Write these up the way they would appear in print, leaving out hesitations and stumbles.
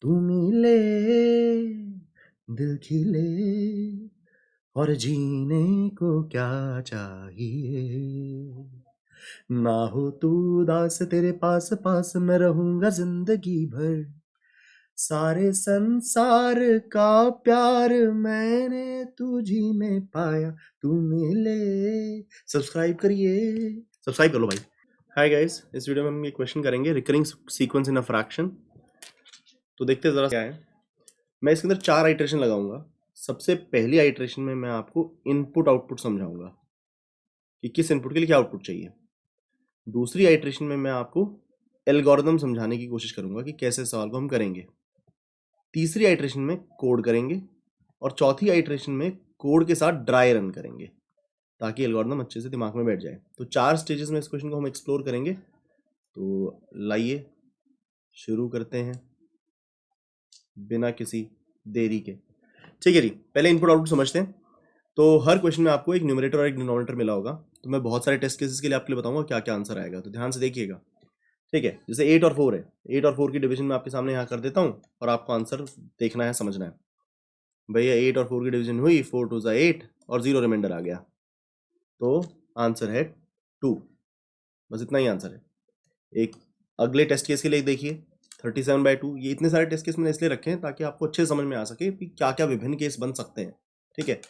तू मिले दिल खिले और जीने को क्या चाहिए। ना हो तू उदास तेरे पास पास मैं रहूंगा जिंदगी भर। सारे संसार का प्यार मैंने तुझी में पाया। तू मिले। सब्सक्राइब करिए। सब्सक्राइब कर लो भाई। हाय गाइस, इस वीडियो में हम ये क्वेश्चन करेंगे recurring sequence in a fraction. तो देखते हैं जरा क्या है। मैं इसके अंदर 4 आइटरेशन लगाऊंगा। सबसे पहली आइटरेशन में मैं आपको इनपुट आउटपुट समझाऊंगा कि किस इनपुट के लिए क्या आउटपुट चाहिए। दूसरी आइटरेशन में मैं आपको एल्गोरिदम समझाने की कोशिश करूंगा कि कैसे सवाल को हम करेंगे। तीसरी आइटरेशन में कोड करेंगे और चौथी आइटरेशन में कोड के साथ ड्राई रन करेंगे ताकि एल्गोरिदम अच्छे से दिमाग में बैठ जाए। तो 4 स्टेजेस में इस क्वेश्चन को हम एक्सप्लोर करेंगे। तो लाइए शुरू करते हैं बिना किसी देरी के। ठीक है जी, पहले इनपुट आउटपुट समझते हैं। तो हर क्वेश्चन में आपको एक न्यूमरेटर और एक डिनोमिनेटर मिला होगा। तो मैं बहुत सारे टेस्ट केसेस के लिए आपके लिए बताऊंगा क्या क्या आंसर आएगा, तो ध्यान से देखिएगा। ठीक है, जैसे 8 और 4 है, 8 और 4 की डिवीजन मैं आपके सामने यहाँ कर देता हूँ और आपको आंसर देखना है, समझना है। भैया 8 और 4 की डिवीजन हुई, 4 2 8 और 0 रिमाइंडर आ गया, तो आंसर है 2। बस इतना ही आंसर है। एक अगले टेस्ट केस के लिए देखिए, 37/2। ये इतने सारे टेस्ट केस मैंने इसलिए रखे हैं ताकि आपको अच्छे समझ में आ सके कि क्या क्या विभिन्न केस बन सकते हैं। ठीक है,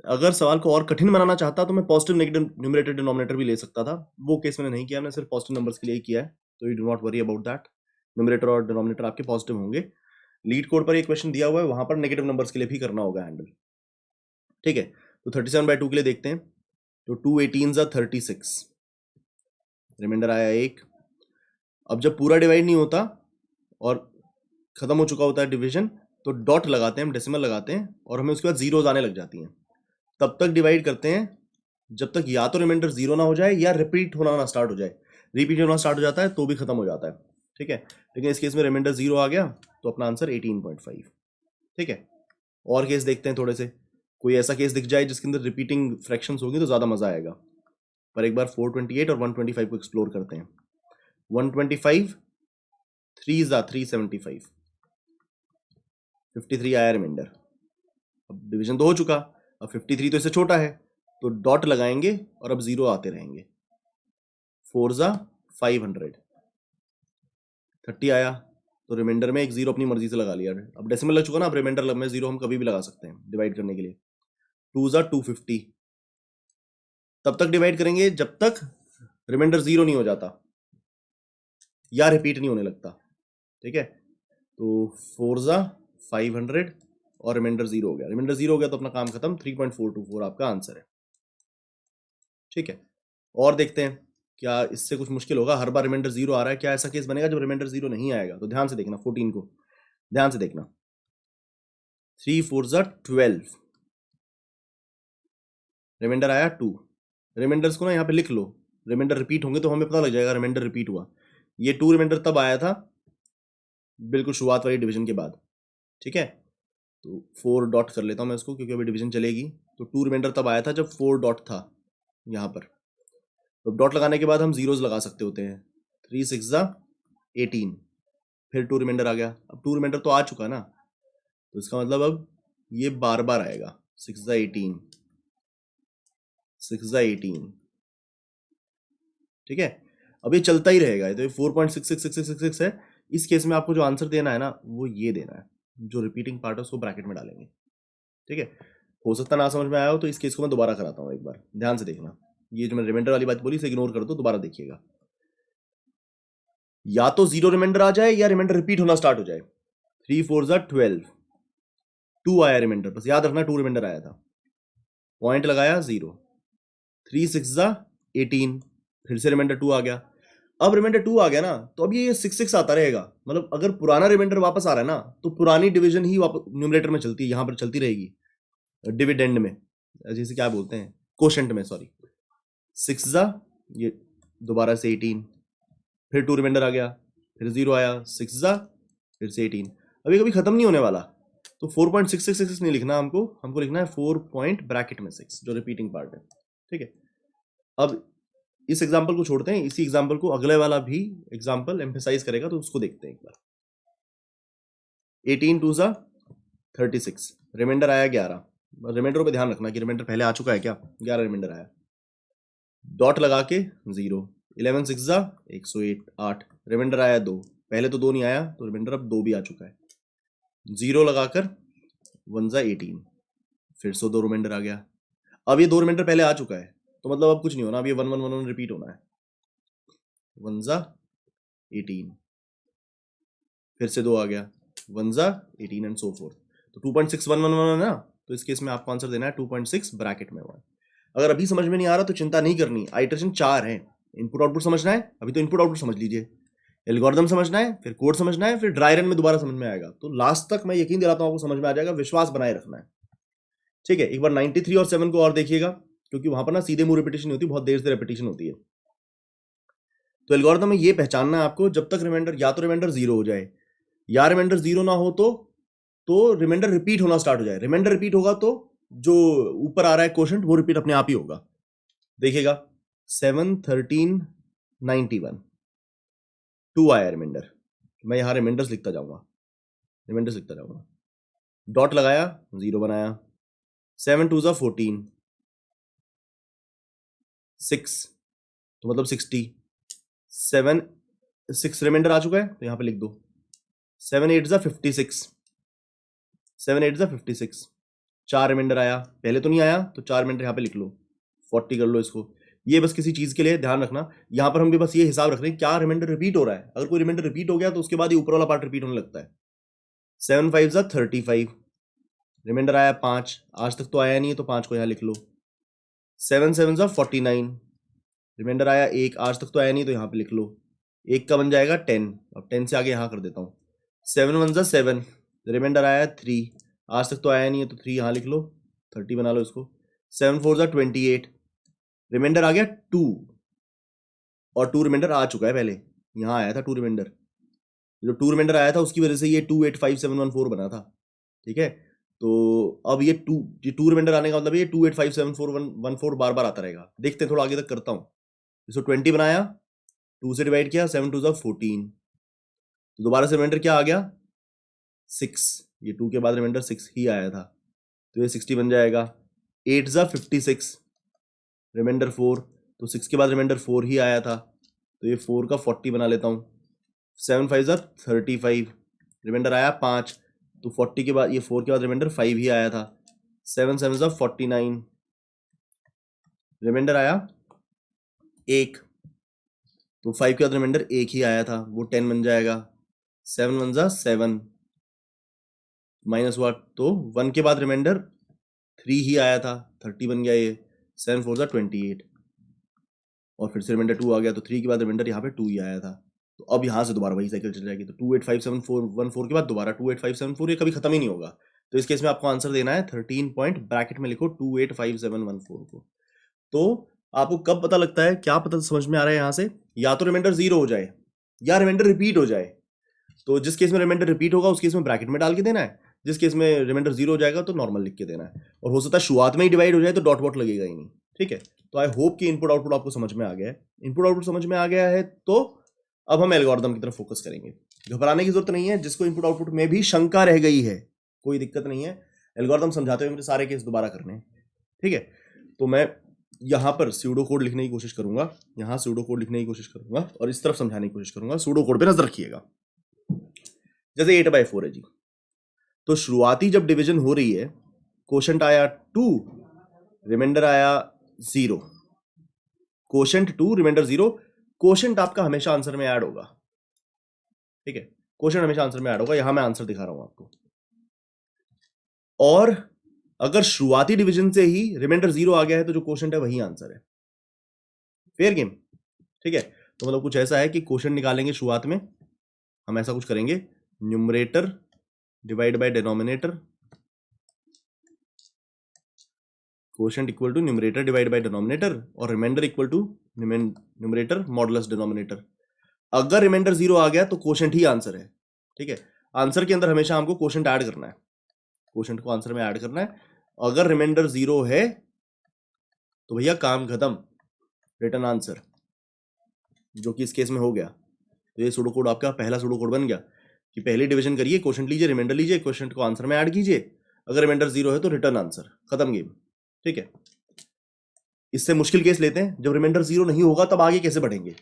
अगर सवाल को और कठिन बनाना चाहता तो मैं पॉजिटिव नेगेटिव न्यूमरेटर डिनोमिनेटर भी ले सकता था। वो केस मैंने नहीं किया, मैंने सिर्फ पॉजिटिव नंबर्स के लिए ही किया है। तो you do not worry about that. Numerator और डिनोमिनेटर आपके पॉजिटिव होंगे। लीड कोड पर एक क्वेश्चन दिया हुआ है, वहां पर नेगेटिव नंबर्स के लिए भी करना होगा हैंडल। ठीक है, तो 37/2 के लिए देखते हैं। तो 2 18 36, रिमाइंडर आया 1। अब जब पूरा डिवाइड नहीं होता और खत्म हो चुका होता है डिवीजन, तो डॉट लगाते हैं, हम डेसिमल लगाते हैं और हमें उसके बाद जीरोज आने लग जाती हैं। तब तक डिवाइड करते हैं जब तक या तो रिमाइंडर 0 ना हो जाए या रिपीट होना ना स्टार्ट हो जाए। रिपीट होना स्टार्ट हो जाता है तो भी खत्म हो जाता है। ठीक है, लेकिन इस केस में रिमाइंडर 0 आ गया तो अपना आंसर 18.5। ठीक है, और केस देखते हैं थोड़े से। कोई ऐसा केस दिख जाए जिसके अंदर रिपीटिंग फ्रैक्शंस होगी तो ज़्यादा मज़ा आएगा। पर एक बार 428 और 125 को एक्सप्लोर करते हैं। 125 3 375, 53 आया रिमाइंडर। अब डिवीजन तो हो चुका, अब 53 तो इससे छोटा है, तो डॉट लगाएंगे और अब 0 आते रहेंगे। 4 500, 30 आया तो रिमाइंडर में एक 0 अपनी मर्जी से लगा लिया। अब डेसिमल लग चुका ना, अब रिमाइंडर में 0 हम कभी भी लगा सकते हैं डिवाइड करने के लिए। 2 250, तब तक डिवाइड करेंगे जब तक रिमाइंडर 0 नहीं हो जाता या रिपीट नहीं होने लगता। ठीक है, तो 4 500 और रिमाइंडर 0 हो गया। रिमाइंडर 0 हो गया तो अपना काम खत्म। 3.424 आपका आंसर है। ठीक है, और देखते हैं क्या इससे कुछ मुश्किल होगा। हर बार रिमाइंडर 0 आ रहा है, क्या ऐसा केस बनेगा जब रिमाइंडर 0 नहीं आएगा? तो ध्यान से देखना, 14 को ध्यान से देखना। 3 4 12, रिमाइंडर आया 2। रिमाइंडर्स को ना यहाँ पे लिख लो, रिमाइंडर रिपीट होंगे तो हमें पता लग जाएगा रिमाइंडर रिपीट हुआ। ये 2 रिमाइंडर तब आया था बिल्कुल शुरुआत वाली डिवीजन के बाद। ठीक है, तो 4 डॉट कर लेता हूँ मैं इसको क्योंकि अभी डिवीजन चलेगी। तो 2 रिमाइंडर तब आया था जब 4 डॉट था यहाँ पर। तो डॉट लगाने के बाद हम जीरोज लगा सकते होते हैं। 3 6 18, फिर 2 रिमाइंडर आ गया। अब 2 रिमाइंडर तो आ चुका ना, तो इसका मतलब अब ये बार बार आएगा। 6 18, 6 18। ठीक है, अब ये चलता ही रहेगा। तो ये 4.666666 है। इस केस में आपको जो आंसर देना है ना, वो ये देना है। जो रिपीटिंग पार्ट है उसको ब्रैकेट में डालेंगे। ठीक है, हो सकता ना समझ में आया हो तो इस केस को मैं दोबारा कराता हूँ एक बार, ध्यान से देखना। ये जो मैंने रिमाइंडर वाली बात बोली इसे इग्नोर कर दो, दोबारा देखिएगा। या तो 0 रिमाइंडर आ जाए या रिमाइंडर रिपीट होना स्टार्ट हो जाए। 3 4 12, 2 आया रिमाइंडर, बस याद रखना 2 रिमाइंडर आया था। पॉइंट लगाया 0। 3 6 18, फिर से रिमाइंडर 2 आ गया। अब रिमाइंडर 2 आ गया ना, तो अब ये 6 6 आता रहेगा। मतलब अगर पुराना रिमाइंडर वापस आ रहा है ना, तो पुरानी डिवीजन ही न्यूमरेटर में चलती है, यहां पर चलती रहेगी डिविडेंड में, जैसे क्या बोलते हैं, कोशेंट में, सॉरी। 6 ये दोबारा से 18, फिर 2 रिमाइंडर आ गया, फिर 0 आया। 6 फिर से 18। अभी कभी खत्म नहीं होने वाला। तो 4.6666 नहीं लिखना हमको, हमको लिखना है 4 पॉइंट ब्रैकेट में 6, जो रिपीटिंग पार्ट है। ठीक है, अब इस एग्जाम्पल को छोड़ते हैं, इसी एग्जाम्पल को अगले वाला भी एग्जाम्पल एम्फेसाइज करेगा, तो उसको देखते हैं एक बार। 18 2 सा 36, रिमाइंडर आया 11। रिमाइंडर पे ध्यान रखना कि रिमाइंडर पहले आ चुका है क्या, 11 रिमाइंडर आया, डॉट लगा के 0। 11 6 सा 108, रिमाइंडर आया 2, पहले तो 2 नहीं आया तो रिमाइंडर अब 2 भी आ चुका है, 0 लगाकर 1 सा 18, फिर से 2 रिमाइंडर आ गया। अब ये 2 रिमाइंडर पहले आ चुका है तो मतलब अब कुछ नहीं होना, अब ये 1 1 1 1 रिपीट होना है, 1 सा 18, फिर से 2 आ गया, 1 सा 18 एंड सो फोर्थ। तो 2.6111 है ना, तो इस केस में आपको आंसर देना है 2.6 ब्रैकेट में 1। अगर अभी समझ में नहीं आ रहा तो चिंता नहीं करनी, आइटरेशन 4 है। इनपुट आउटपुट समझना है, अभी तो इनपुट आउटपुट समझ लीजिए, एल्गोरिथम समझना है, फिर कोड समझना है, फिर ड्राई रन में दोबारा समझ में आएगा। तो लास्ट तक मैं यकीन दिलाता हूं आपको समझ में आ जाएगा, विश्वास बनाए रखना है। ठीक है, एक बार 93 और 7 को और देखिएगा, क्योंकि वहां पर ना सीधे मुंह रिपीटेशन होती है, बहुत देर से रिपीटेशन होती है। तो एल्गोरिथम में ये पहचानना है आपको, जब तक रिमाइंडर या तो रिमाइंडर 0 हो जाए या रिमाइंडर 0 ना हो तो रिमाइंडर रिपीट होना स्टार्ट हो जाए। रिमाइंडर रिपीट होगा तो जो ऊपर आ रहा है क्वोशंट वो रिपीट अपने आप ही होगा। देखिएगा 7 13 91, 2 आया रिमाइंडर, मैं यहां रिमाइंडर्स लिखता जाऊंगा, डॉट लगाया 0 बनाया, 7 2 सा 14, 6 तो मतलब 60, 7 6 रिमाइंडर आ चुका है तो यहां पे लिख दो, 7 8 सा 56, 7 8 सा 56, 4 रिमाइंडर आया, पहले तो नहीं आया तो 4 रिमाइंडर यहां पे लिख लो, 40 कर लो इसको। ये बस किसी चीज के लिए ध्यान रखना, यहां पर हम भी बस ये हिसाब रख रहे हैं क्या रिमाइंडर रिपीट हो रहा है। अगर कोई रिमाइंडर रिपीट हो गया तो उसके बाद ही ऊपर वाला पार्ट रिपीट होने लगता है। 7 5 सा 35, रिमाइंडर आया 5, आज तक तो आया नहीं है तो 5 को यहां लिख लो। 7 7 सा 49, रिमाइंडर आया 1, आज तक तो आया नहीं तो यहां पे लिख लो, 1 का बन जाएगा 10, अब 10 से आगे यहां कर देता हूं। 7 1 सा 7, रिमाइंडर आया 3, आज तक तो आया नहीं है तो 3 यहां लिख लो, 30 बना लो इसको। 7 4 सा 28, रिमाइंडर आ गया 2, और 2 रिमाइंडर आ चुका है, पहले यहां आया था 2 रिमाइंडर, जो 2 रिमाइंडर आया था उसकी वजह से ये 285714 बना था। ठीक है, तो अब ये 2 रिमाइंडर आने का मतलब ये 285714 बार बार आता रहेगा। देखते हैं, थोड़ा आगे तक करता हूं। इसको 20 बनाया, 2 से डिवाइड किया, 7 2 सा 14, तो दोबारा से रिमाइंडर क्या आ गया 6, ये 2 के बाद रिमाइंडर 6 ही आया था तो ये 60 बन जाएगा। 8 सा 56, रिमाइंडर 4, तो 6 के बाद रिमाइंडर 4 ही आया था तो ये 4 का 40 बना लेता हूँ। 7 5 सा 35, रिमाइंडर आया 5, तो 40 के बाद ये 4 के बाद रिमाइंडर 5 ही आया था। 7 7 सा 49, रिमाइंडर आया 1, तो 5 के बाद रिमाइंडर 1 ही आया था, वो 10 बन जाएगा। 7 1 सा 7, माइनस हुआ तो 1 के बाद रिमाइंडर 3 ही आया था, 30 बन गया ये। 7 4 सा 28, और फिर से रिमाइंडर 2 आ गया तो 3 के बाद रिमाइंडर यहाँ पे 2 ही आया था। तो अब यहाँ से दोबारा वही साइकिल चल जाएगी, तो 285714 के बाद दोबारा 28574, ये कभी खत्म ही नहीं होगा। तो इस केस में आपको आंसर देना है 13 पॉइंट, ब्रैकेट में लिखो 285714 को। तो आपको कब पता लगता है, क्या पता समझ में आ रहा है यहाँ से, या तो रिमाइंडर 0 हो जाए या रिमाइंडर रिपीट हो जाए। तो जिस केस में रिमाइंडर रिपीट होगा उस केस में ब्रैकेट में डाल के देना है, जिस केस में रिमाइंडर 0 हो जाएगा तो नॉर्मल लिख के देना है। और हो सकता है शुरुआत में ही डिवाइड हो जाए तो डॉट वॉट लगेगा ही नहीं। ठीक है, तो आई होप कि इनपुट आउटपुट आपको समझ में आ गया है। इनपुट आउटपुट समझ में आ गया है तो अब हम एल्गोरिथम की तरफ फोकस करेंगे। घबराने की जरूरत नहीं है, जिसको इनपुट आउटपुट में भी शंका रह गई है कोई दिक्कत नहीं है, एल्गोरिथम समझाते हुए मुझे सारे केस दोबारा करने हैं। ठीक है, तो मैं यहाँ पर सूडो कोड लिखने की कोशिश करूंगा, यहाँ सूडो कोड लिखने की कोशिश करूंगा और इस तरफ समझाने की कोशिश करूंगा। सूडो कोड पे नजर रखिएगा। जैसे 8/4 है जी, तो शुरुआती जब डिवीजन हो रही है, कोशेंट आया 2, रिमाइंडर आया 0, कोशेंट 2 रिमाइंडर 0, कोशेंट आपका हमेशा आंसर में ऐड होगा। ठीक है, कोशेंट हमेशा आंसर में ऐड होगा, यहां मैं आंसर दिखा रहा हूं आपको। और अगर शुरुआती डिवीजन से ही रिमाइंडर 0 आ गया है तो जो कोशेंट है वही आंसर है। Fair game. ठीक है, तो मतलब कुछ ऐसा है कि कोशेंट निकालेंगे शुरुआत में, हम ऐसा कुछ करेंगे, numerator divide by denominator, quotient equal to numerator divide by denominator, और remainder equal to numerator modulus denominator. अगर रिमाइंडर 0 आ गया तो कोशेंट ही आंसर है। ठीक है, आंसर के अंदर हमेशा हमको कोशेंट ऐड करना है, कोशेंट को आंसर में ऐड करना है। अगर रिमाइंडर 0 है तो भैया काम खत्म, रिटर्न आंसर, जो कि इस केस में हो गया। तो ये सूडो कोड आपका पहला सूडो कोड बन गया। कि पहले डिवीजन करिए, क्वोशंट लीजिए, रिमाइंडर लीजिए, क्वोशंट को आंसर में ऐड कीजिए, अगर रिमाइंडर 0 है तो रिटर्न आंसर, खत्म गेम। ठीक है, इससे मुश्किल केस लेते हैं, जब रिमाइंडर 0 नहीं होगा तब आगे कैसे बढ़ेंगे।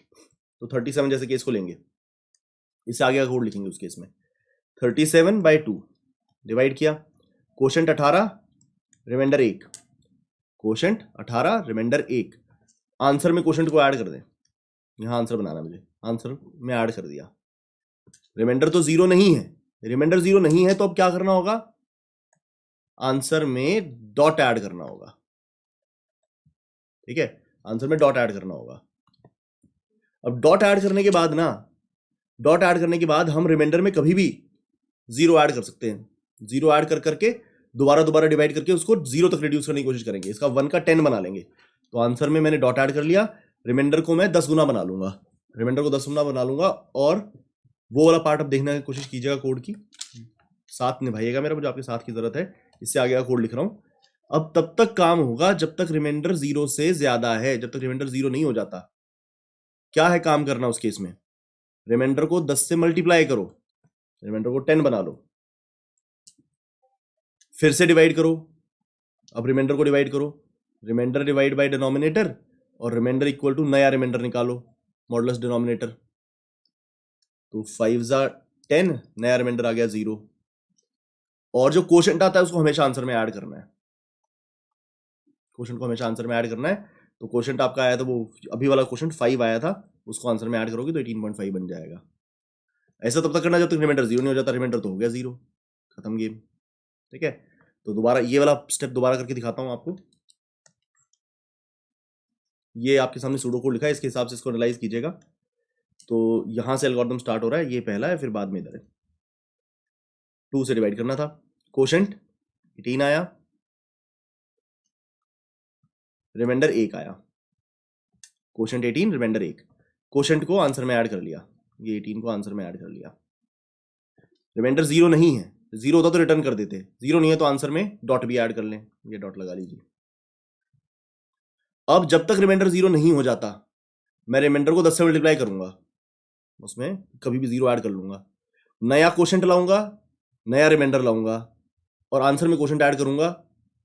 तो 37 जैसे केस को लेंगे, इससे आगे का कोड लिखेंगे उस केस में। 37/2 डिवाइड किया, quotient 18, remainder 1, quotient 18, remainder 1, answer में क्वोशंट को ऐड कर दें, यहां आंसर बनाना मुझे, आंसर में ऐड कर दिया। रिमाइंडर तो 0 नहीं है, रिमाइंडर 0 नहीं है तो अब क्या करना होगा, आंसर में डॉट ऐड करना होगा। ठीक है, आंसर में डॉट ऐड करना होगा। अब डॉट ऐड करने के बाद ना, डॉट ऐड करने के बाद हम रिमाइंडर में कभी भी 0 ऐड कर सकते हैं। 0 ऐड कर करके दोबारा डिवाइड करके उसको 0 तक रिड्यूस करने की कोशिश करेंगे, इसका 1 का 10 बना लेंगे। तो आंसर में मैंने डॉट ऐड कर लिया, रिमाइंडर को मैं 10 गुना बना लूंगा, रिमाइंडर को 10 गुना बना लूंगा। और वो वाला पार्ट अब देखने की कोशिश कीजिएगा, कोड की साथ निभाइएगा मेरा, मुझे आपके साथ की जरूरत है। इससे आगे का कोड लिख रहा हूं। अब तब तक काम होगा जब तक रिमाइंडर 0 से ज्यादा है, जब तक रिमाइंडर 0 नहीं हो जाता। क्या है काम करना उस केस में, रिमाइंडर को 10 से मल्टीप्लाई करो, रिमाइंडर को 10 बना लो, फिर से डिवाइड करो। अब रिमाइंडर को डिवाइड करो, रिमाइंडर डिवाइड बाय डिनोमिनेटर, और रिमाइंडर इक्वल टू नया रिमाइंडर निकालो, मॉडुलस डिनोमिनेटर। तो 5 10, नया रिमाइंडर आ गया 0। और जो क्वोशंट आता है उसको हमेशा आंसर में ऐड करना है, क्वोशंट को हमेशा आंसर में ऐड करना है। तो क्वोशंट आपका आया था, वो अभी वाला क्वोशंट 5 आया था, उसको आंसर में ऐड करोगे तो 18.5 बन जाएगा। ऐसा तब तक करना जब तक रिमाइंडर 0 नहीं हो जाता, रिमाइंडर तो हो गया 0, खत्म गेम। ठीक है, तो दोबारा ये वाला स्टेप दोबारा करके दिखाता हूं आपको। ये आपके सामने सूडो कोड लिखा है, इसके हिसाब से इसको एनालाइज कीजिएगा। तो यहां से एल्गोरिथम स्टार्ट हो रहा है, ये पहला है, फिर बाद में इधर है। 2 से डिवाइड करना था, क्वोशंट 18 आया, रिमाइंडर 1 आया, क्वोशंट 18, रिमाइंडर 1, क्वोशंट को आंसर में ऐड कर लिया, ये 18 को आंसर में ऐड कर लिया। रिमाइंडर 0 नहीं है, 0 होता तो रिटर्न कर देते, 0 नहीं है तो आंसर में डॉट भी ऐड कर लें, ये डॉट लगा लीजिए। अब जब तक रिमाइंडर 0 नहीं हो जाता, मैं रिमाइंडर को 10 से मल्टीप्लाई करूंगा, उसमें कभी भी 0 ऐड कर लूंगा, नया क्वोशंट लाऊंगा, नया रिमाइंडर लाऊंगा, और आंसर में क्वोशंट ऐड करूंगा,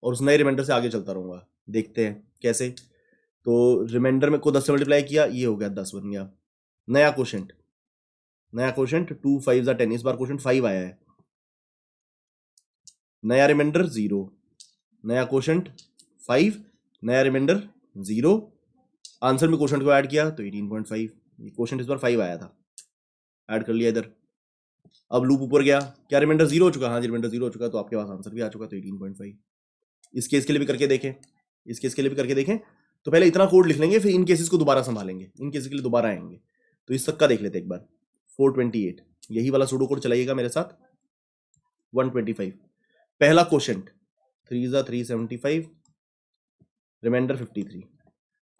और उस नए रिमाइंडर से आगे चलता रहूंगा। देखते हैं कैसे। तो रिमाइंडर में को 10 से मल्टीप्लाई किया, ये हो गया 10 बन गया। नया क्वोशंट 2 5 10, इस बार क्वोशंट 5 आया है, नया रिमाइंडर 0, नया क्वोशंट 5, नया रिमाइंडर 0, आंसर में क्वोशंट को ऐड किया तो 18.5, क्वोशंट इस बार 5 आया था, ऐड कर लिया इधर। अब लूप ऊपर गया, क्या रिमाइंडर 0 हो चुका, हाँ जी रिमाइंडर 0 हो चुका, तो आपके पास आंसर भी आ चुका, तो 18.5। इस केस के लिए भी करके देखें, इस केस के लिए भी करके देखें। तो पहले इतना कोड लिख लेंगे, फिर इन केसेस को दोबारा संभालेंगे, इन केसेस के लिए दोबारा आएंगे। तो इस तक का देख लेते एक बार। 428, यही वाला सूडो कोड चलाइएगा मेरे साथ। 125, पहला quotient 3 375, remainder 53,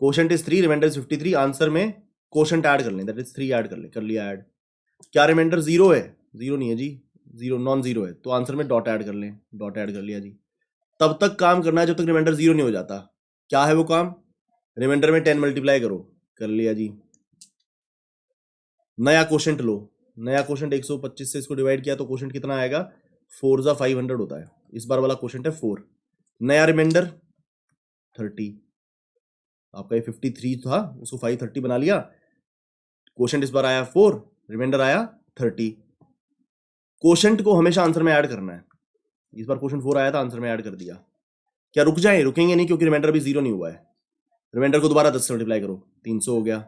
quotient is 3, remainder is 53, answer में क्वोशंट ऐड कर लें, दैट इज 3 ऐड कर लें, कर लिया ऐड। क्या रिमाइंडर 0 है, 0 नहीं है जी, 0 नॉन 0 है, तो आंसर में डॉट ऐड कर लें, डॉट ऐड कर लिया जी। तब तक काम करना है जब तक रिमाइंडर 0 नहीं हो जाता। क्या है वो काम, रिमाइंडर में 10 मल्टीप्लाई करो, कर लिया जी। नया क्वोशंट लो, नया क्वोशंट 125 से इसको डिवाइड किया तो क्वोशंट कितना आएगा, 4 500 होता है, इस बार वाला क्वोशंट है 4। नया रिमाइंडर 30, आपका ये 53 था, उसको 530 बना लिया, क्वोशंट इस बार आया 4, रिमाइंडर आया 30। क्वोशंट को हमेशा आंसर में ऐड करना है, इस बार क्वोशंट 4 आया था, आंसर में ऐड कर दिया। क्या रुक जाए, रुकेंगे नहीं, क्योंकि रिमाइंडर अभी 0 नहीं हुआ है। रिमाइंडर को दोबारा 10 से मल्टीप्लाई करो, 300 हो गया।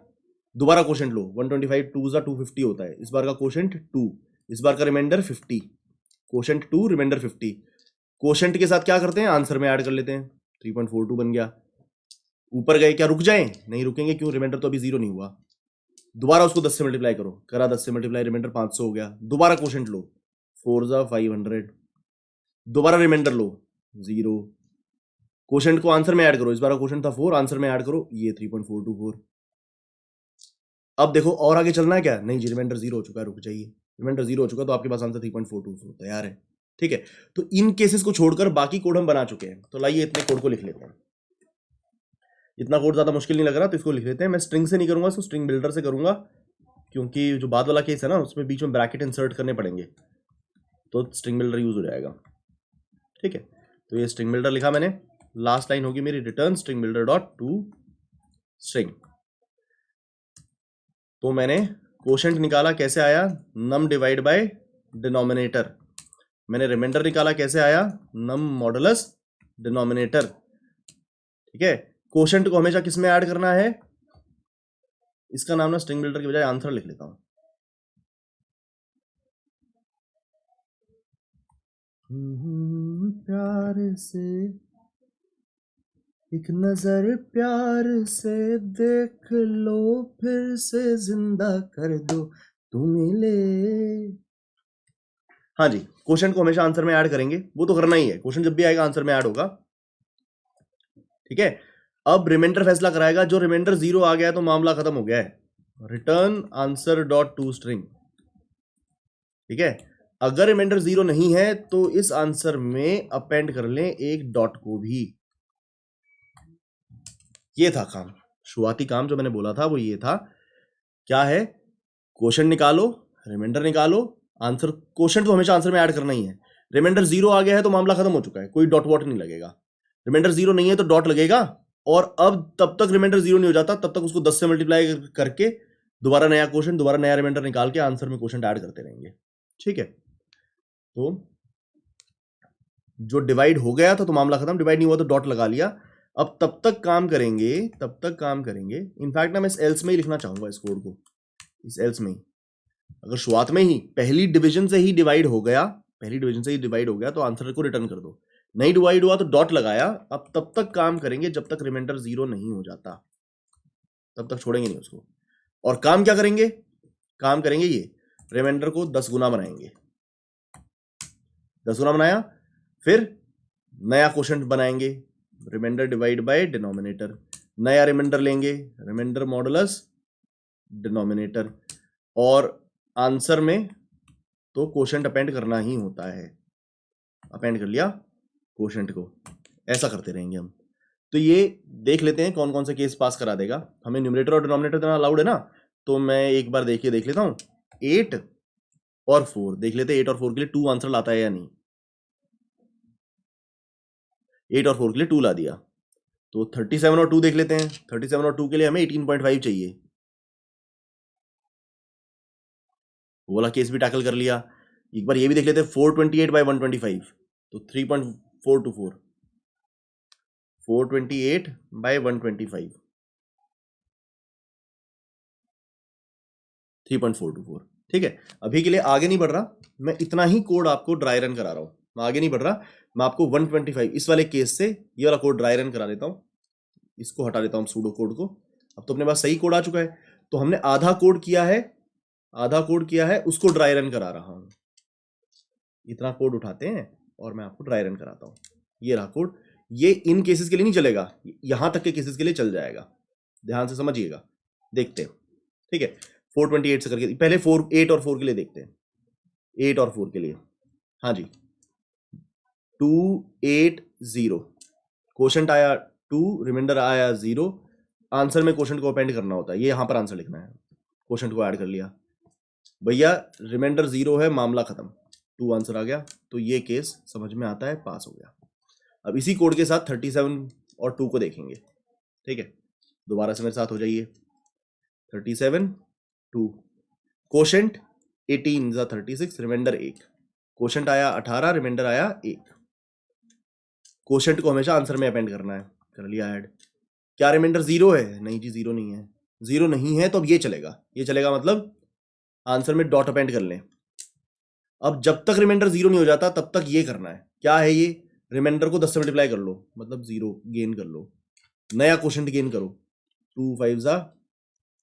दोबारा क्वोशंट लो, 125 2 250 होता है, इस बार का क्वोशंट 2, इस बार का रिमाइंडर 50, क्वोशंट 2, रिमाइंडर 50। क्वोशंट के साथ क्या करते हैं, आंसर में ऐड कर लेते हैं, 3.42 बन गया। ऊपर गए, क्या रुक जाएं, नहीं रुकेंगे, क्यों, रिमाइंडर तो अभी 0 नहीं हुआ। दोबारा उसको 10 से मल्टीप्लाई करो, करा 10 से मल्टीप्लाई, रिमाइंडर 500 हो गया। दोबारा क्वोशंट लो, 4 500, दोबारा रिमाइंडर लो 0, क्वोशंट को आंसर में ऐड करो, इस बार क्वोशंट था 4, आंसर में ऐड करो, ये 3.424। अब देखो और आगे चलना है क्या, नहीं जी रिमाइंडर 0 हो चुका है, रुक जाइए, रिमाइंडर 0 हो चुका, तो आपके पास आंसर 3.42 तैयार है। ठीक है, तो इन केसेस को छोड़कर बाकी कोड हम बना चुके हैं। तो लाइए इतने कोड को लिख लेते हैं, इतना कोड ज्यादा मुश्किल नहीं लग रहा, तो इसको लिख लेते हैं। मैं स्ट्रिंग से नहीं करूंगा, इसको स्ट्रिंग बिल्डर से करूंगा, क्योंकि जो बाद वाला केस है ना उसमें बीच में ब्रैकेट इंसर्ट करने पड़ेंगे, तो स्ट्रिंग बिल्डर यूज हो जाएगा। ठीक है, तो ये स्ट्रिंग बिल्डर लिखा मैंने, लास्ट लाइन होगी मेरी return string builder dot to string. तो मैंने कोशेंट निकाला, कैसे आया, नम डिवाइड बाय डिनोमिनेटर। मैंने रिमाइंडर निकाला, कैसे आया, नम मॉडुलस डिनोमिनेटर। ठीक है, कोशेंट को हमेशा किस में ऐड करना है, इसका नाम ना स्ट्रिंग बिल्डर की बजाय आंसर लिख लेता हूं। प्यार से एक नजर प्यार से देख लो, फिर से जिंदा कर दो तू मिले। हाँ जी, क्वेश्चन को हमेशा आंसर में ऐड करेंगे, वो तो करना ही है, क्वेश्चन जब भी आएगा आंसर में ऐड होगा। ठीक है, अब रिमाइंडर फैसला कराएगा, जो रिमाइंडर 0 आ गया है तो मामला खत्म हो गया है, return answer dot to string. ठीक है, अगर रिमाइंडर 0 नहीं है तो इस आंसर में अपेंड कर लें एक डॉट को भी। ये था काम, शुरुआती काम जो मैंने बोला था वो ये था, क्या है, क्वेश्चन निकालो, रिमाइंडर निकालो, आंसर, क्वेश्चन तो हमेशा आंसर में ऐड करना ही है। रिमाइंडर 0 आ गया है तो मामला खत्म हो चुका है, कोई डॉट वॉट नहीं लगेगा। रिमाइंडर 0 नहीं है तो डॉट लगेगा, और अब तब तक रिमाइंडर 0 नहीं हो जाता तब तक उसको 10 से मल्टीप्लाई करके दोबारा नया क्वेश्चन, दोबारा नया रिमाइंडर निकाल के आंसर में क्वेश्चन ऐड करते रहेंगे। ठीक है, तो जो डिवाइड हो गया था तो मामला खत्म, डिवाइड नहीं हुआ तो डॉट लगा लिया। अब तब तक काम करेंगे, तब तक काम करेंगे, इनफैक्ट ना मैं इस एल्स में ही लिखना चाहूंगा इस कोड को, इस एल्स में ही। अगर शुरुआत में ही पहली डिवीजन से ही डिवाइड हो गया, पहली डिवीजन से ही डिवाइड हो गया तो आंसर को रिटर्न कर दो, नहीं डिवाइड हुआ तो डॉट लगाया। अब तब तक काम करेंगे जब तक रिमाइंडर 0 नहीं हो जाता, तब तक छोड़ेंगे नहीं उसको। और काम क्या करेंगे, काम करेंगे ये, रिमाइंडर को 10 गुना बनाएंगे, 10 गुना बनाया, फिर नया क्वोशंट बनाएंगे, रिमाइंडर डिवाइड बाय डिनोमिनेटर, नया रिमाइंडर लेंगे, रिमाइंडर मॉडुलस डिनोमिनेटर, और आंसर में तो क्वोशंट अपेंड करना ही होता है, अपेंड कर लिया क्वोशंट को, ऐसा करते रहेंगे हम। तो ये देख लेते हैं कौन कौन से केस पास करा देगा हमें। न्यूमरेटर और डिनोमिनेटर देना अलाउड है ना, तो मैं एक बार देख लेता हूँ, 8 और 4 देख लेते हैं, 8 और 4 के लिए 2 आंसर लाता है या नहीं। 8 और 4 के लिए 2 ला दिया, तो 37 और 2 देख लेते हैं, 37 और 2 के लिए हमें 18.5 चाहिए, वो वाला केस भी टैकल कर लिया। एक बार ये भी देख लेते हैं, 428 बाय 125, तो 3.424, 428 बाय 125, 3.424। ठीक है, अभी के लिए आगे नहीं बढ़ रहा, मैं इतना ही कोड आपको ड्राई रन करा रहा हूं, मैं आगे नहीं बढ़ रहा। मैं आपको 125 इस वाले केस से ये वाला कोड ड्राई रन करा देता हूं, इसको हटा देता हूं सूडो कोड को। अब तो अपने पास सही कोड आ चुका है, तो हमने आधा कोड किया है, आधा कोड किया है, उसको ड्राई रन करा रहा हूं। इतना कोड उठाते हैं और मैं आपको ड्राई रन कराता हूं। ये रहा कोड, ये इन केसेस के लिए नहीं चलेगा, यहां तक के केसेस के लिए चल जाएगा, ध्यान से समझिएगा, देखते हैं। ठीक है, 428 से करके पहले 8 और 4 के लिए देखते हैं, 8 और 4 के लिए। हाँ जी, 280, क्वोशंट आया 2, रिमाइंडर आया 0, आंसर में क्वोशंट को अपेंड करना होता है, ये यहां पर आंसर लिखना है, क्वोशंट को ऐड कर लिया भैया, रिमाइंडर 0 है, मामला खत्म, 2 आंसर आ गया, तो ये केस समझ में आता है, पास हो गया। अब इसी कोड के साथ 37 और 2 को देखेंगे। ठीक है, दोबारा से मेरे साथ हो जाइए, 37 2, क्वोशंट 18 जा 36, रिमाइंडर 1, क्वोशंट आया 18, रिमाइंडर आया 1, क्वोशंट को हमेशा आंसर में अपेंड करना है, कर लिया ऐड। क्या रिमाइंडर 0 है, नहीं जी 0 नहीं है, 0 नहीं है तो अब ये चलेगा, ये चलेगा मतलब आंसर में डॉट अपेंड कर लें। अब जब तक रिमाइंडर 0 नहीं हो जाता तब तक ये करना है, क्या है ये, रिमाइंडर को 10 से मल्टीप्लाई कर लो, मतलब 0 गेन कर लो, नया क्वोशंट गेन करो, 2 5 जा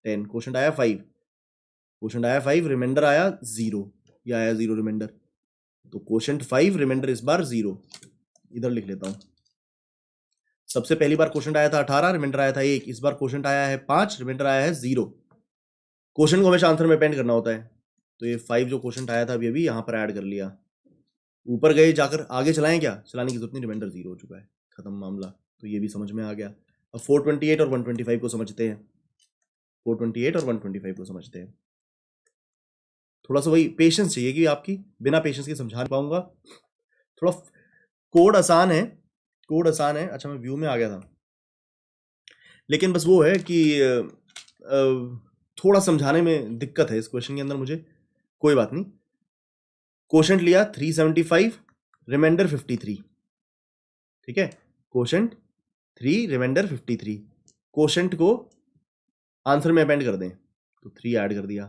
10, क्वोशंट आया 5, क्वोशंट आया 5, रिमाइंडर आया 0, ये आया 0 रिमाइंडर, तो क्वोशंट 5, रिमाइंडर इस बार 0, इधर लिख लेता हूं। सबसे पहली बार क्वोशंट आया था 18, रिमाइंडर आया था 1, इस बार क्वोशंट आया है 5, रिमाइंडर आया है 0। क्वोशंट को हमेशा आंसर में अपेंड करना होता है, तो ये 5 जो क्वोशंट आया था अभी यहां पर ऐड कर लिया, ऊपर गए जाकर आगे चलाएं, क्या चलाने की जरूरत नहीं, रिमाइंडर 0 हो चुका है, खत्म मामला, तो ये भी समझ में आ गया। अब 428 और 125 को समझते हैं, 428 और 125 को समझते हैं। थोड़ा सा वही पेशेंस चाहिए कि आपकी, बिना पेशेंस के समझा नहीं पाऊंगा। थोड़ा कोड आसान है, कोड आसान है। अच्छा मैं व्यू में आ गया था, लेकिन बस वो है कि थोड़ा समझाने में दिक्कत है इस क्वेश्चन के अंदर मुझे। कोई बात नहीं। कोशेंट लिया 375, रिमाइंडर 53, ठीक है। Quotient 3, remainder 53। कोशेंट को आंसर में अपेंड कर दें तो 3 ऐड कर दिया।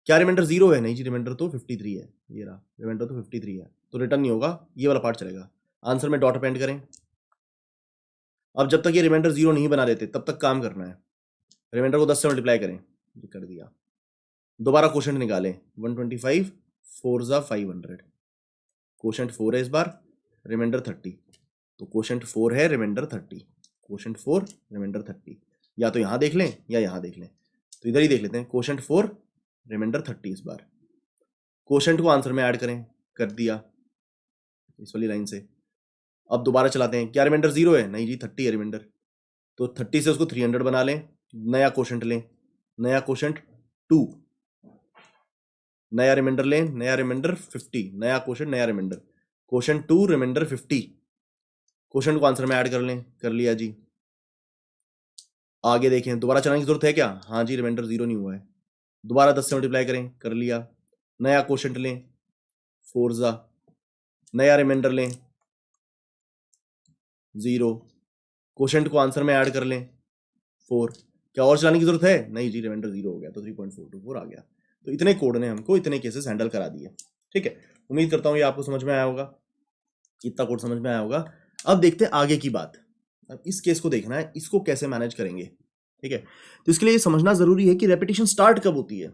क्या रिमाइंडर 0 है? नहीं जी, रिमाइंडर तो 53 है। ये रहा रिमाइंडर तो 53 है, तो रिटर्न नहीं होगा, ये वाला पार्ट चलेगा। आंसर में डॉट अपेंड करें। अब जब तक ये रिमाइंडर 0 नहीं बना देते तब तक काम करना है। रिमाइंडर को 10 से मल्टीप्लाई करें, ये कर दिया। दोबारा कोशेंट निकालें, 125 4 ज़ा 500। कोशेंट 4 है इस बार, रिमाइंडर 30, तो कोशेंट 4 है, रिमाइंडर 30। Quotient 4, reminder 30। या तो यहाँ देख लें या यहाँ देख लें, तो इधर ही देख लेते हैं। कोशेंट 4, रिमाइंडर 30 इस बार। कोशेंट को आंसर में ऐड करें, कर दिया इस वाली लाइन से। अब दोबारा चलाते हैं। क्या रिमाइंडर 0 है? नहीं जी, 30 है रिमाइंडर, तो 30 से उसको 300 बना लें। नया कोशेंट लें, नया कोशेंट 2, नया रिमाइंडर लें, नया रिमाइंडर 50, नया कोशेंट, नया रिमाइंडर। Quotient 2, remainder 50। कोशेंट को आंसर में ऐड कर लें, कर लिया जी। आगे देखें, दोबारा चलाने की जरूरत है क्या? हाँ जी, रिमाइंडर 0 नहीं हुआ है। दोबारा 10 से मल्टीप्लाई करें, कर लिया। नया कोशेंट लें 4 ज़ा, नया रिमाइंडर लें 0, कोशेंट को आंसर में ऐड कर लें 4। क्या और चलाने की जरूरत है? नहीं जी, रिमाइंडर 0 हो गया, तो 3.424 आ गया। तो इतने कोड ने हमको इतने केसेस हैंडल करा दिए, ठीक है। उम्मीद करता हूँ ये आपको समझ में आया होगा, इतना कोड समझ में आया होगा। अब देखते हैं आगे की बात। अब इस केस को देखना है, इसको कैसे मैनेज करेंगे, ठीक है। तो इसके लिए समझना जरूरी है कि रेपिटेशन स्टार्ट कब होती है।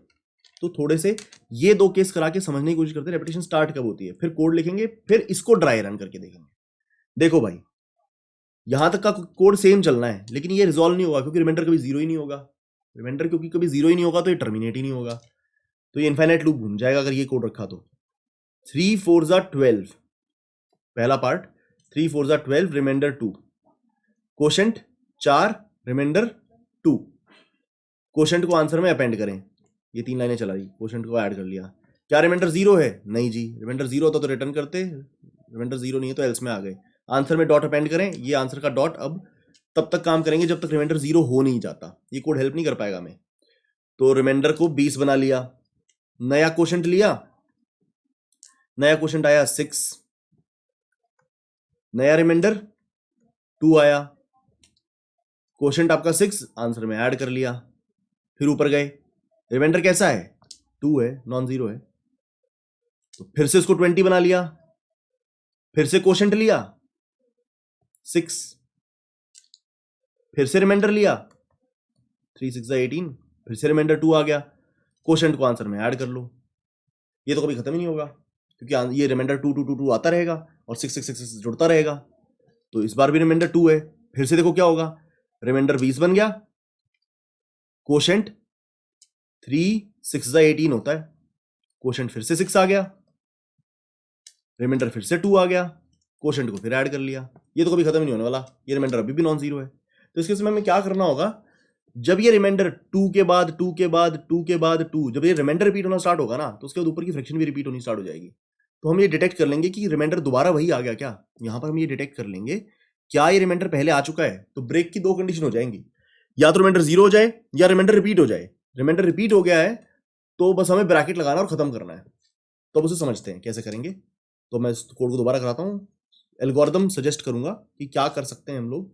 तो थोड़े से ये 2 केस करा के समझने की कोशिश करते हैं रेपिटेशन स्टार्ट कब होती है, फिर कोड लिखेंगे, फिर इसको ड्राई रन करके देखेंगे। देखो भाई, यहां तक का कोड सेम चलना है, लेकिन ये रिजॉल्व नहीं होगा क्योंकि रिमाइंडर कभी 0 ही नहीं होगा। रिमाइंडर क्योंकि कभी 0 ही नहीं होगा तो ये टर्मिनेट ही नहीं होगा, तो ये इनफाइनाइट लूप घूम जाएगा अगर ये कोड रखा तो। 3 4 ज़ा 12, पहला पार्ट 3 4 ज़ा 12, रिमाइंडर 2। Quotient 4, remainder 2। कोशेंट को आंसर में अपेंड करें, ये 3 लाइनें चला रही, कोशेंट को ऐड कर लिया। क्या रिमाइंडर 0 है? नहीं जी, रिमाइंडर 0 होता तो रिटर्न करते, रिमाइंडर 0 नहीं है तो एल्स में आ गए। आंसर में डॉट अपेंड करें, ये आंसर का डॉट अब तब तक काम करेंगे जब तक रिमाइंडर 0 हो नहीं जाता, ये कोड हेल्प नहीं कर पाएगा हमें। तो रिमाइंडर को 20 बना लिया, नया कोशेंट लिया, नया कोशेंट आया 6, नया रिमाइंडर 2 आया, कोशेंट आपका 6, आंसर में ऐड कर लिया, फिर ऊपर गए। रिमाइंडर कैसा है? 2 है, नॉन जीरो है, तो फिर से इसको 20 बना लिया, फिर से कोशेंट लिया 6, फिर से रिमाइंडर लिया 3 6 18, फिर से रिमाइंडर 2 आ गया। कोशेंट को आंसर में ऐड कर लो, ये तो कभी खत्म ही नहीं होगा क्योंकि ये रिमाइंडर 2 2 2 2 आता रहेगा और 6 6 6 जुड़ता रहेगा। तो इस बार भी रिमाइंडर 2 है, फिर से देखो क्या होगा, रिमाइंडर 20 बन गया, कोशेंट 3 6 ज़ा 18 होता है, कोशेंट फिर से 6 आ गया, रिमाइंडर फिर से 2 आ गया, कोशेंट को फिर ऐड कर लिया। ये तो कभी खत्म नहीं होने वाला, ये रिमाइंडर अभी भी नॉन जीरो है। तो इसके समय में क्या करना होगा, जब ये रिमाइंडर 2 के बाद 2 के बाद 2 के बाद 2, जब ये रिमाइंडर रिपीट होना स्टार्ट होगा ना, तो उसके बाद ऊपर की फ्रैक्शन भी रिपीट होनी स्टार्ट हो जाएगी। तो हम ये डिटेक्ट कर लेंगे कि रिमाइंडर दोबारा वही आ गया क्या। यहां पर हम ये डिटेक्ट कर लेंगे क्या ये रिमाइंडर पहले आ चुका है। तो ब्रेक की 2 कंडीशन हो जाएंगी, या तो रिमाइंडर 0 हो जाए या रिमाइंडर रिपीट हो जाए। रिमाइंडर रिपीट हो गया है तो बस हमें ब्रैकेट लगाना और खत्म करना है। तो अब उसे समझते हैं कैसे करेंगे। तो मैं इस कोड को दोबारा कराता हूँ, एल्गोरिथम सजेस्ट करूंगा कि क्या कर सकते हैं हम लोग,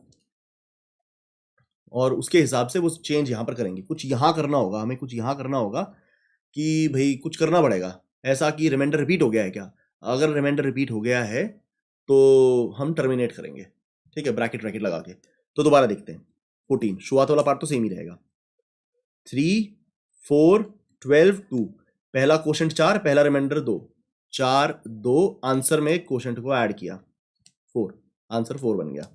और उसके हिसाब से वो चेंज यहां पर करेंगे। कुछ यहां करना होगा, हमें कुछ यहां करना होगा कि भाई कुछ करना पड़ेगा ऐसा कि रिमाइंडर रिपीट हो गया है क्या। अगर रिमाइंडर रिपीट हो गया है तो हम टर्मिनेट करेंगे, ठीक है, ब्रैकेट ब्रैकेट लगा के। तो दोबारा देखते हैं, 14 शुरुआत वाला पार्ट तो सेम ही रहेगा। 3 4 12 2, पहला कोशेंट 4, पहला रिमाइंडर 2, 4 2, आंसर में कोशेंट को ऐड किया 4, आंसर 4 बन गया।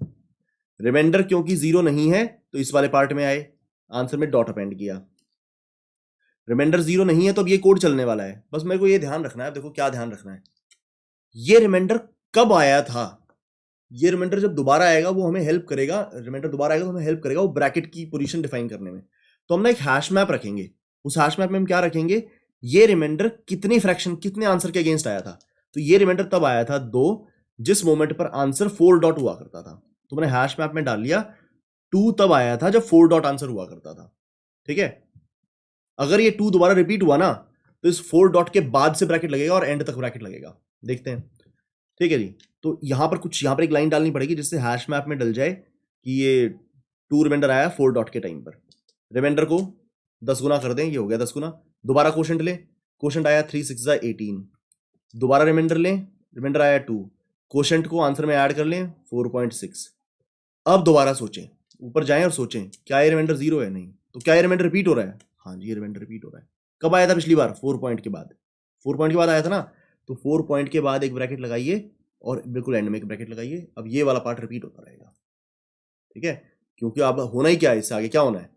रिमाइंडर क्योंकि 0 नहीं है तो इस वाले पार्ट में आए, आंसर में डॉट अपेंड किया। रिमाइंडर 0 नहीं है तो अब ये कोड चलने वाला है। बस मेरे को ये ध्यान रखना है, देखो क्या ध्यान रखना है, ये रिमाइंडर कब आया था। ये रिमाइंडर जब दोबारा आएगा वो हमें हेल्प करेगा, रिमाइंडर दोबारा आएगा तो हमें हेल्प करेगा वो ब्रैकेट की पोजीशन डिफाइन करने में। तो हम ना एक हैश मैप रखेंगे, उस हैश मैप में हम क्या रखेंगे ये रिमाइंडर कितने फ्रैक्शन, कितने आंसर के अगेंस्ट आया था? तो ये रिमाइंडर तब आया था 2, जिस मोमेंट पर आंसर 4 डॉट हुआ करता था। तो मैंने हैश मैप में डाल लिया 2 तब आया था जब 4 डॉट आंसर हुआ करता था। ठीक है, अगर ये 2 दोबारा रिपीट हुआ ना तो इस 4 डॉट के बाद से ब्रैकेट लगेगा और एंड तक ब्रैकेट लगेगा। देखते हैं। ठीक है जी, तो यहां पर एक लाइन डालनी पड़ेगी जिससे हैश मैप में डल जाए कि ये 2 रिमाइंडर आया 4 डॉट के टाइम पर। रिमाइंडर को 10 गुना कर दें, ये हो गया 10 गुना। दोबारा क्वोशंट ले, क्वोशंट आया 3 6 18। दोबारा रिमाइंडर लें, रिमाइंडर आया 2, क्वोशंट को आंसर में ऐड कर लें 4.6। अब दोबारा सोचें, ऊपर जाएं और सोचें क्या ये रिमाइंडर 0 है? नहीं। तो क्या ये रिमाइंडर रिपीट हो रहा है? हाँ जी, ये रिमाइंडर रिपीट हो रहा है। कब आया था पिछली बार? 4 पॉइंट के बाद। 4 पॉइंट के बाद आया था ना, तो 4 पॉइंट के बाद एक ब्रैकेट लगाइए और बिल्कुल एंड में एक ब्रैकेट लगाइए। अब ये वाला पार्ट रिपीट होता रहेगा। ठीक है, क्योंकि अब होना ही क्या है, इससे आगे क्या होना है?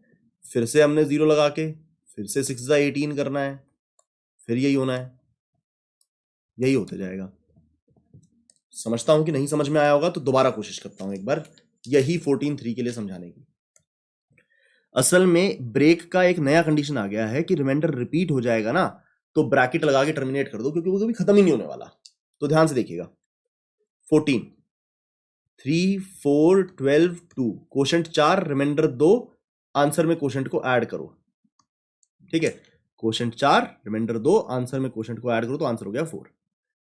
फिर से हमने 0 लगा के फिर से 6 18 करना है, फिर यही होना है, यही होते जाएगा। समझता हूं कि नहीं समझ में आया होगा, तो दोबारा कोशिश करता हूं एक बार यही 14.3 के लिए समझाने की। असल में ब्रेक का एक नया कंडीशन आ गया है कि रिमाइंडर रिपीट हो जाएगा ना तो ब्रैकेट लगा के टर्मिनेट कर दो, क्योंकि वो कभी खत्म ही नहीं होने वाला। तो ध्यान से देखिएगा, 14 3 4 12 2, क्वोशंट 4, रिमाइंडर 2, आंसर में क्वोशंट को ऐड करो। ठीक है, क्वोशंट 4, रिमाइंडर 2, आंसर में क्वोशंट को ऐड करो तो आंसर हो गया 4।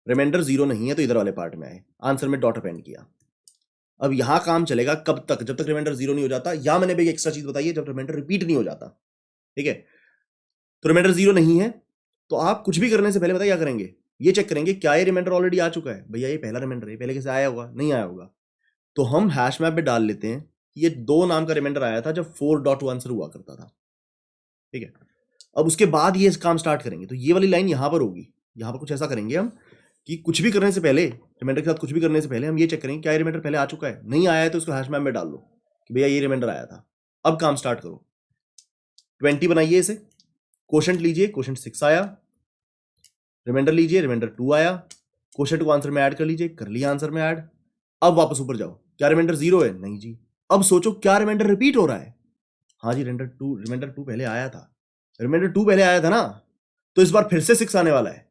रिमाइंडर 0 नहीं है तो इधर वाले पार्ट में आए, आंसर में डॉट अपेंड किया। अब यहां काम चलेगा कब तक? जब तक रिमाइंडर 0 नहीं हो जाता, या मैंने भी एक एक्स्ट्रा चीज बताई है, जब रिमाइंडर रिपीट नहीं हो जाता। ठीक है, तो रिमाइंडर 0 नहीं है तो आप कुछ भी करने से पहले बताइए क्या करेंगे? ये चेक करेंगे क्या ये रिमाइंडर ऑलरेडी आ चुका है। भैया ये पहला रिमाइंडर है, पहले कैसे आया होगा? नहीं आया होगा। तो हम हैश मैप में डाल लेते हैं ये 2 नाम का रिमाइंडर आया था जब 4 डॉट आंसर हुआ करता था। ठीक है, अब उसके बाद ये काम स्टार्ट करेंगे, तो ये वाली लाइन यहां पर होगी। यहां पर कुछ ऐसा करेंगे हम कि कुछ भी करने से पहले, रिमाइंडर के साथ कुछ भी करने से पहले हम ये चेक करेंगे क्या ये रिमाइंडर पहले आ चुका है। नहीं आया है तो उसको हैश मैप में डाल लो कि भैया ये रिमाइंडर आया था। अब काम स्टार्ट करो, 20 बनाइए इसे, क्वोशंट लीजिए, क्वोशंट 6 आया, रिमाइंडर लीजिए, रिमाइंडर 2 आया, क्वोशंट को आंसर में ऐड कर लीजिए, कर लिया आंसर में ऐड। अब वापस ऊपर जाओ, क्या रिमाइंडर 0 है? नहीं जी। अब सोचो क्या रिमाइंडर रिपीट हो रहा है? हाँ जी, रिमाइंडर 2 पहले आया था। रिमाइंडर 2 पहले आया था ना, तो इस बार फिर से 6 आने वाला है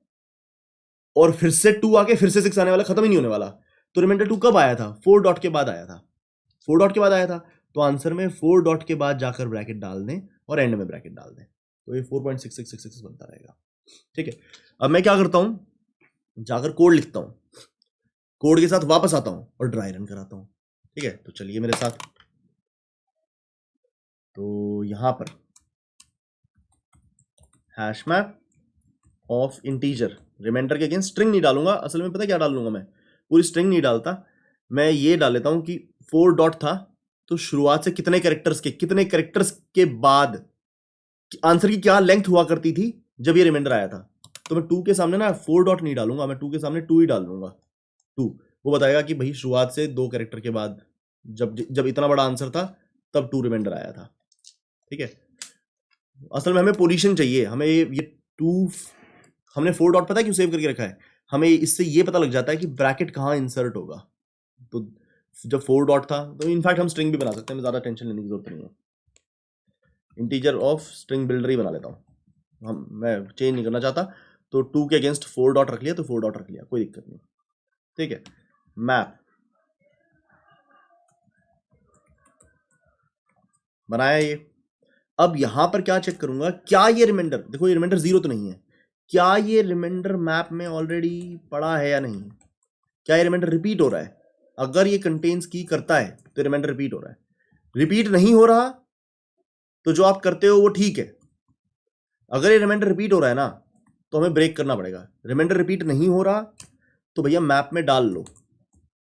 और फिर से 2 आके फिर से 6 आने वाला, खत्म ही नहीं होने वाला। तो रिमाइंडर 2 कब आया था? 4 डॉट के बाद आया था। 4 डॉट के बाद आया था, तो आंसर में 4 डॉट के बाद जाकर ब्रैकेट डाल दें और एंड में ब्रैकेट डाल दें, तो ये 4.6666 बनता रहेगा। ठीक है, अब मैं क्या करता हूं, जाकर कोड लिखता हूं, कोड के साथ वापस आता हूं और ड्राई रन कराता हूं। ठीक है, तो चलिए मेरे साथ। तो यहां पर hash map of integer, remainder के अगेंस्ट स्ट्रिंग नहीं डालूंगा, असल में पता क्या डाल लूंगा, मैं पूरी स्ट्रिंग नहीं डालता, मैं ये डाल लेता हूं कि 4 डॉट था तो शुरुआत से कितने कैरेक्टर्स के बाद आंसर की क्या लेंथ हुआ करती थी जब ये रिमाइंडर आया था। तो मैं 2 के सामने ना 4 डॉट नहीं डालूंगा, मैं 2 के सामने 2 ही डाल दूंगा। 2 वो बताएगा कि भाई शुरुआत से 2 कैरेक्टर के बाद जब जब इतना बड़ा आंसर था तब 2 रिमाइंडर आया था। ठीक है, असल में हमें पोजीशन चाहिए, हमें ये 2, हमने 4 डॉट पता है क्यों सेव करके रखा है? हमें इससे ये पता लग जाता है कि ब्रैकेट कहाँ इंसर्ट होगा। तो जब 4 डॉट था तो इनफैक्ट हम स्ट्रिंग भी बना सकते हैं, ज्यादा टेंशन लेने की जरूरत नहीं है। इंटीजर ऑफ स्ट्रिंग बिल्डर ही बना लेता हूँ, मैं चेंज नहीं करना चाहता। तो 2 के अगेंस्ट 4 डॉट रख लिया तो 4 डॉट रख लिया, कोई दिक्कत नहीं। ठीक है, मैप बनाया ये। अब यहां पर क्या चेक करूंगा, क्या ये रिमाइंडर, देखो ये रिमाइंडर 0 तो नहीं है, क्या ये रिमाइंडर मैप में ऑलरेडी पड़ा है या नहीं? क्या ये रिमाइंडर रिपीट हो रहा है? अगर ये कंटेन्स की करता है तो रिमाइंडर रिपीट हो रहा है। रिपीट नहीं हो रहा तो जो आप करते हो वो ठीक है। अगर ये रिमाइंडर रिपीट हो रहा है ना तो हमें ब्रेक करना पड़ेगा। रिमाइंडर रिपीट नहीं हो रहा तो भैया मैप में डाल लो,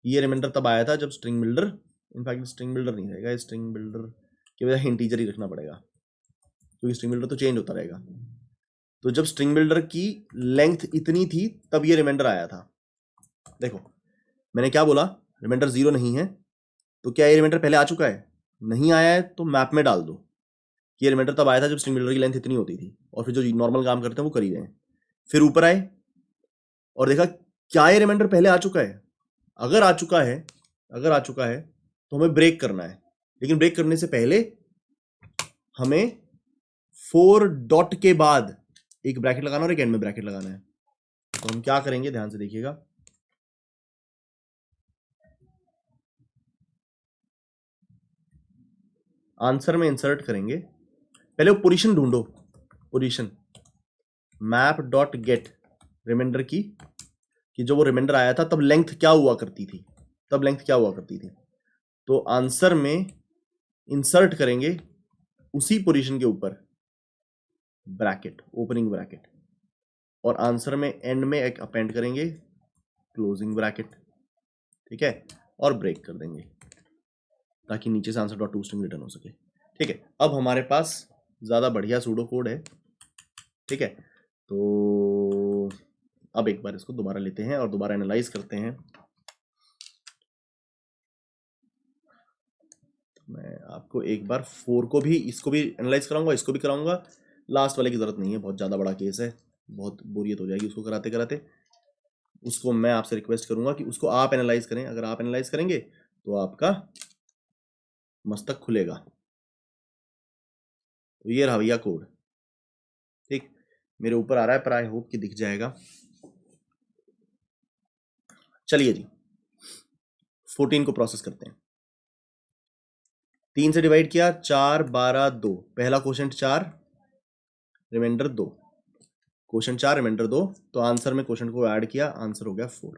ये रिमाइंडर तब आया था जब string builder, in fact string builder नहीं रहेगा, स्ट्रिंग बिल्डर की वजह इंटीजर ही रखना पड़ेगा क्योंकि स्ट्रिंग बिल्डर तो चेंज होता रहेगा। तो जब स्ट्रिंग बिल्डर की लेंथ इतनी थी तब ये रिमाइंडर आया था। देखो मैंने क्या बोला, रिमाइंडर 0 नहीं है तो क्या ये रिमाइंडर पहले आ चुका है? नहीं आया है तो मैप में डाल दो ये रिमाइंडर तब आया था जब स्ट्रिंग बिल्डर की लेंथ इतनी होती थी, और फिर जो नॉर्मल काम करते हैं वो कर ही रहे हैं। फिर ऊपर आए और देखा क्या ये रिमाइंडर पहले आ चुका है? अगर आ चुका है तो हमें ब्रेक करना है, लेकिन ब्रेक करने से पहले हमें 4 डॉट के बाद एक ब्रैकेट लगाना और एक एंड में ब्रैकेट लगाना है। तो हम क्या करेंगे, ध्यान से देखिएगा। आंसर में इंसर्ट करेंगे, पहले वो पोजीशन ढूंढो, position map dot get remainder की, कि जो वो रिमाइंडर आया था तब लेंथ क्या हुआ करती थी, तब लेंथ क्या हुआ करती थी। तो आंसर में इंसर्ट करेंगे उसी पोजीशन के ऊपर ब्रैकेट, ओपनिंग ब्रैकेट, और आंसर में एंड में एक अपेंड करेंगे क्लोजिंग ब्रैकेट, ठीक है, और ब्रेक कर देंगे ताकि नीचे से answer dot to string return हो सके। ठीक है, अब हमारे पास ज्यादा बढ़िया सूडो कोड है। ठीक है, तो अब एक बार इसको दोबारा लेते हैं और दोबारा एनालाइज करते हैं। मैं आपको एक बार 4 को भी, इसको भी एनालाइज कराऊंगा, इसको भी कराऊंगा। लास्ट वाले की जरूरत नहीं है, बहुत ज़्यादा बड़ा केस है, बहुत बोरियत हो जाएगी उसको कराते कराते। उसको मैं आपसे रिक्वेस्ट करूंगा कि उसको आप एनालाइज करें। अगर आप एनालाइज करेंगे तो आपका मस्तक खुलेगा। तो ये रहा भैया कोड। ठीक, मेरे ऊपर आ रहा है पर आई होप कि दिख जाएगा। चलिए जी, 14 को प्रोसेस करते हैं। 3 से डिवाइड किया, 4 12 2, पहला क्वोशंट 4 रिमाइंडर 2, क्वोशंट 4 रिमाइंडर 2, तो आंसर में क्वोशंट को ऐड किया, आंसर हो गया 4।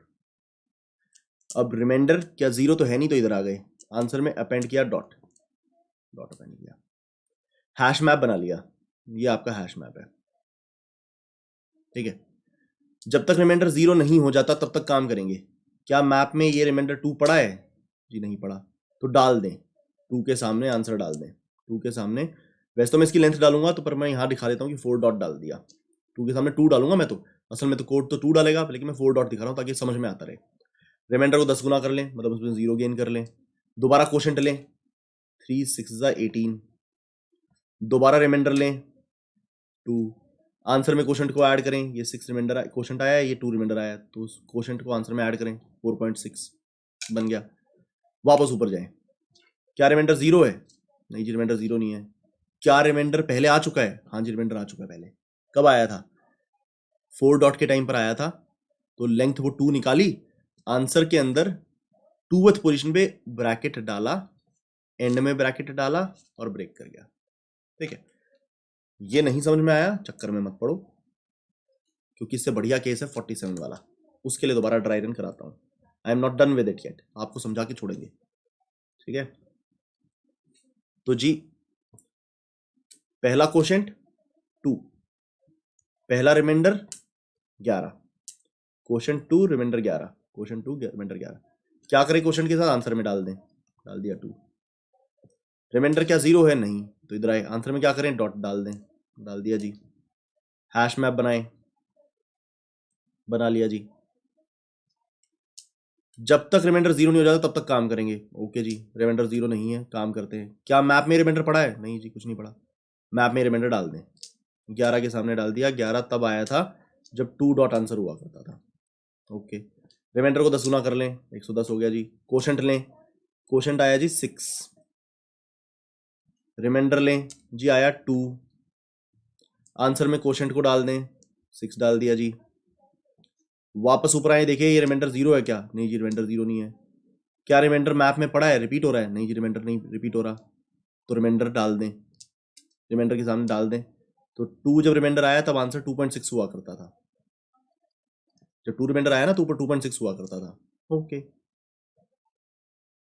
अब रिमाइंडर क्या जीरो तो है नहीं, तो इधर आ गए, आंसर में अपेंड किया डॉट, डॉट अपेंड किया, हैश मैप बना लिया। ये आपका हैश मैप है। ठीक है, जब तक रिमाइंडर जीरो नहीं हो जाता तब तक काम करेंगे। क्या मैप में ये रिमाइंडर 2 पड़ा है? जी नहीं पड़ा, तो डाल दें 2 के सामने, आंसर डाल दें 2 के सामने। वैसे तो मैं इसकी लेंथ डालूंगा, तो पर मैं यहाँ दिखा देता हूँ कि 4 डॉट डाल दिया। 2 के सामने 2 डालूंगा मैं, तो असल में तो कोड तो 2 डालेगा, लेकिन मैं 4 डॉट दिखा रहा हूँ ताकि समझ में आता रहे। रिमाइंडर को 10 गुना कर लें, मतलब उसमें 0 गेन कर लें। दोबारा क्वोशंट लें, 3 6 18, दोबारा रिमाइंडर लें 2, आंसर में क्वोशंट को ऐड करें। ये 6 रिमाइंडर क्वोशंट आया है, ये 2 रिमाइंडर आया, तो उस क्वोशंट को आंसर में ऐड करें, 4.6 बन गया। वापस ऊपर जाएं, क्या रिमाइंडर 0 है? नहीं जी, रिमाइंडर 0 नहीं है। क्या रिमाइंडर पहले आ चुका है? हाँ जी, रिमाइंडर आ चुका है पहले। कब आया था? 4 डॉट के टाइम पर आया था, तो लेंथ वो 2 निकाली, आंसर के अंदर 2th पोजीशन पे ब्रैकेट डाला, एंड में ब्रैकेट डाला और ब्रेक कर गया। ठीक है, ये नहीं समझ में आया, चक्कर में मत पड़ो, क्योंकि इससे बढ़िया केस है 47 वाला, उसके लिए दोबारा ड्राई रन कराता हूँ। I am not done with it yet, आपको समझा के छोड़ेंगे। ठीक है, तो जी पहला क्वोशंट 2, पहला remainder 11, quotient 2 remainder 11, quotient 2 remainder 11। क्या करें क्वोशंट के साथ? आंसर में डाल दें, डाल दिया 2। रिमाइंडर क्या 0 है? नहीं, तो इधर आए, आंसर में क्या करें? डॉट डाल दें, डाल दिया जी। हैश मैप बनाएं, बना लिया जी। जब तक रिमाइंडर 0 नहीं हो जाता तब तक काम करेंगे। ओके जी, रिमाइंडर 0 नहीं है, काम करते हैं। क्या मैप में रिमाइंडर पड़ा है? नहीं जी, कुछ नहीं पड़ा। मैप में रिमाइंडर डाल दें, 11 के सामने डाल दिया। 11 तब आया था जब 2 डॉट आंसर हुआ करता था। ओके, रिमाइंडर को 10 गुना कर लें, 110 हो गया जी। क्वोशंट लें, क्वोशंट आया जी 6, रिमाइंडर लें जी, आया 2, आंसर में क्वोशंट को डाल दें, 6 डाल दिया जी। वापस ऊपर आए, देखिए ये रिमाइंडर 0 है क्या? नहीं जी, रिमाइंडर 0 नहीं है। क्या रिमाइंडर मैप में पड़ा है? रिपीट हो रहा है? नहीं जी, रिमाइंडर नहीं रिपीट हो रहा, तो रिमाइंडर डाल दें, रिमाइंडर के सामने डाल दें। तो 2 जब रिमाइंडर आया तब आंसर 2.6 हुआ करता था। जब 2 रिमाइंडर आया ना तो ऊपर 2.6 हुआ करता था। ओके,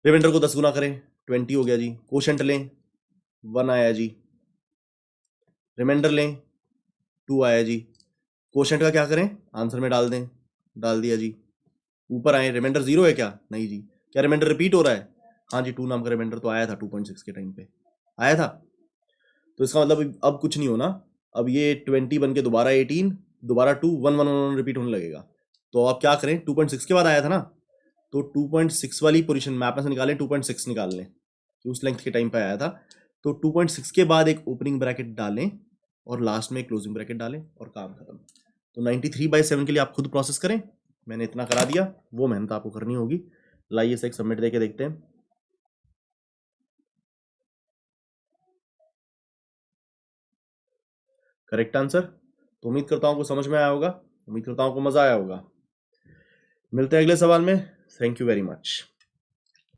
रिमाइंडर को 10 गुना करें, 20 हो गया जी। क्वोशंट लें, 1 आया जी। रिमाइंडर लें, 2 आया जी। क्वोशंट का क्या करें? आंसर में डाल दें, डाल दिया जी। ऊपर आए, रिमाइंडर 0 है क्या? नहीं जी। क्या रिमाइंडर रिपीट हो रहा है? हाँ जी, 2 नाम का रिमाइंडर तो आया था 2.6 के टाइम पे, आया था। तो इसका मतलब अब कुछ नहीं होना, अब ये 20 बन के दोबारा 18, दोबारा 2, 1 1 1 रिपीट होने लगेगा। तो आप क्या करें, 2.6 के बाद आया था ना, तो 2.6 वाली पोजीशन मैप में से निकालें, 2.6 निकाल लें कि उस लेंथ के टाइम पे आया था। तो 2.6 के बाद एक ओपनिंग ब्रैकेट डालें और लास्ट में एक क्लोजिंग ब्रैकेट डालें और काम खत्म। तो 93/7 के लिए आप खुद प्रोसेस करें, मैंने इतना करा दिया, वो मेहनत आपको करनी होगी। लाइए से एक सबमिट देके देखते हैं। Correct answer. तो उम्मीद करता हूँ आपको समझ में आया होगा, उम्मीद करता हूँ आपको मज़ा आया होगा। मिलते हैं अगले सवाल में। Thank you very much.